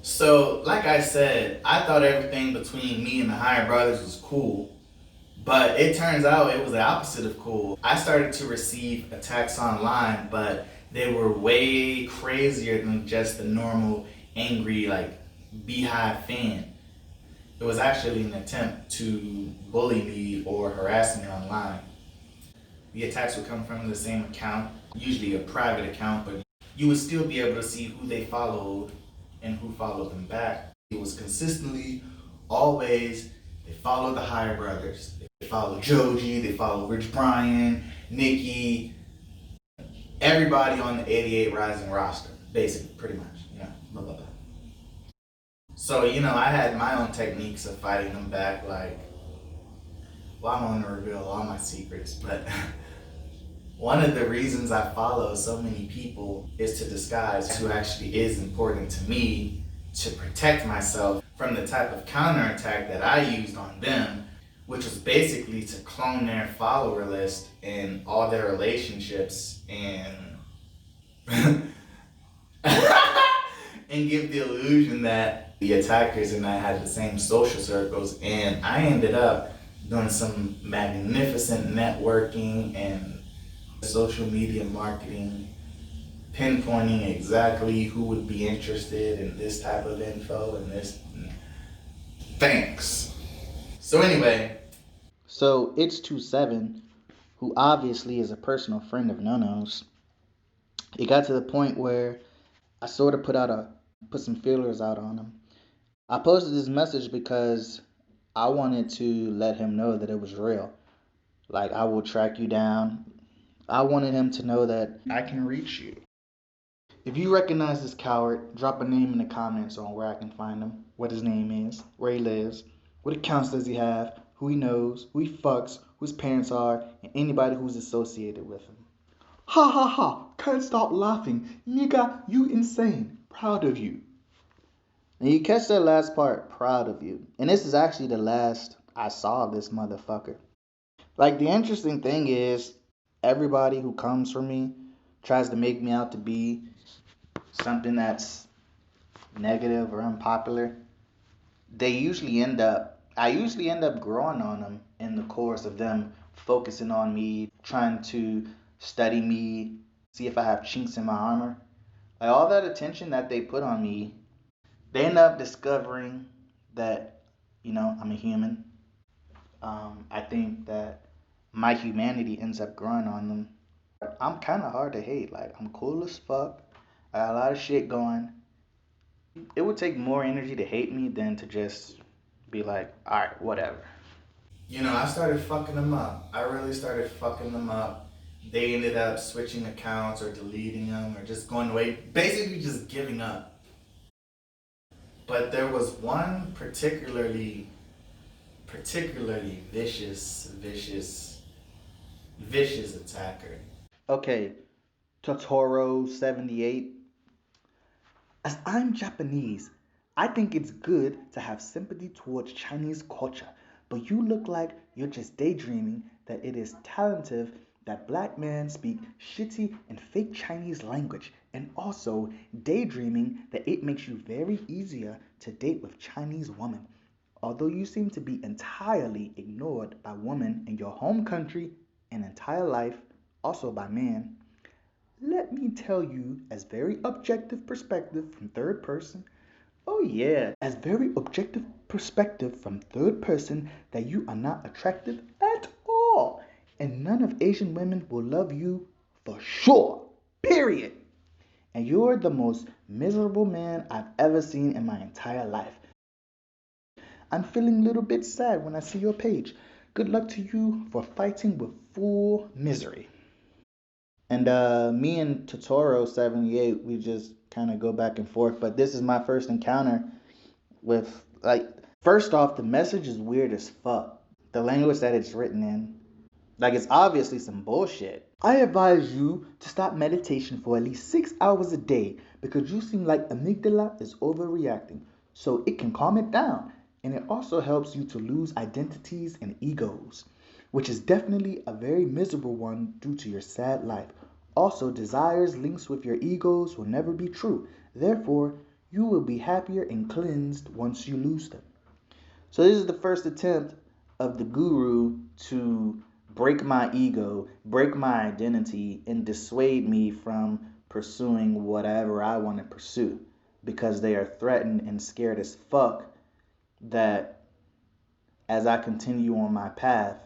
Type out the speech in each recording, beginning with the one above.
So, like I said, I thought everything between me and the higher brothers was cool, but it turns out it was the opposite of cool. I started to receive attacks online, but they were way crazier than just the normal angry, like, beehive fan. It was actually an attempt to bully me or harass me online. The attacks would come from the same account, usually a private account, but you would still be able to see who they followed and who followed them back. It was consistently, always, they followed the Higher Brothers. They followed Joji, they followed Rich Brian, Nikki, everybody on the 88 Rising roster, basically, pretty much, blah, blah, blah. So, I had my own techniques of fighting them back, like, well, I'm going to reveal all my secrets, but one of the reasons I follow so many people is to disguise who actually is important to me to protect myself from the type of counterattack that I used on them, which was basically to clone their follower list and all their relationships and and give the illusion that the attackers and I had the same social circles. And I ended up doing some magnificent networking and social media marketing, pinpointing exactly who would be interested in this type of info and this. Thanks. So anyway, So it's 27, who obviously is a personal friend of Nono's. It got to the point where I sort of put some feelers out on him. I posted this message because I wanted to let him know that it was real. Like, I will track you down. I wanted him to know that I can reach you. If you recognize this coward, drop a name in the comments on where I can find him, what his name is, where he lives, what accounts does he have, who he knows, who he fucks, who his parents are, and anybody who's associated with him. Ha ha ha! Can't stop laughing. Nigga, you insane. Proud of you. And you catch that last part, proud of you. And this is actually the last I saw of this motherfucker. Like, the interesting thing is, everybody who comes for me tries to make me out to be something that's negative or unpopular. I usually end up growing on them in the course of them focusing on me, trying to study me, see if I have chinks in my armor. Like, all that attention that they put on me, they end up discovering that, I'm a human. I think that my humanity ends up growing on them. I'm kind of hard to hate. Like, I'm cool as fuck. I got a lot of shit going. It would take more energy to hate me than to just be like, all right, whatever. I started fucking them up. I really started fucking them up. They ended up switching accounts or deleting them or just going away, basically just giving up. But there was one particularly vicious attacker. Okay, Totoro78. As I'm Japanese, I think it's good to have sympathy towards Chinese culture, but you look like you're just daydreaming that it is talented that black men speak shitty and fake Chinese language, and also daydreaming that it makes you very easier to date with Chinese women. Although you seem to be entirely ignored by women in your home country and entire life, also by men, let me tell you as very objective perspective from third person. Oh yeah, as very objective perspective from third person that you are not attractive at all. And none of Asian women will love you for sure. Period. And you're the most miserable man I've ever seen in my entire life. I'm feeling a little bit sad when I see your page. Good luck to you for fighting with full misery. And me and Totoro78, we just kind of go back and forth. But this is my first encounter with, like, first off, the message is weird as fuck. The language that it's written in, like, it's obviously some bullshit. I advise you to stop meditation for at least 6 hours a day because you seem like amygdala is overreacting. So it can calm it down. And it also helps you to lose identities and egos, which is definitely a very miserable one due to your sad life. Also, desires links with your egos will never be true. Therefore, you will be happier and cleansed once you lose them. So this is the first attempt of the guru to break my ego, break my identity, and dissuade me from pursuing whatever I want to pursue because they are threatened and scared as fuck that as I continue on my path,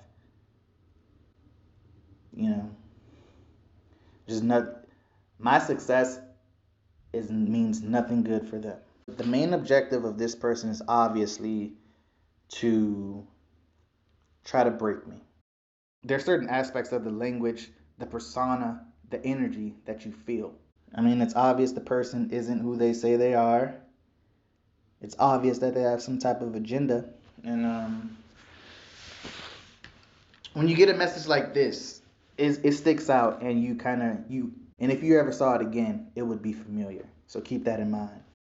you know, just not my success means nothing good for them. The main objective of this person is obviously to try to break me. There are certain aspects of the language, the persona, the energy that you feel. I mean, it's obvious the person isn't who they say they are. It's obvious that they have some type of agenda. And when you get a message like this, it sticks out, and and if you ever saw it again, it would be familiar. So keep that in mind.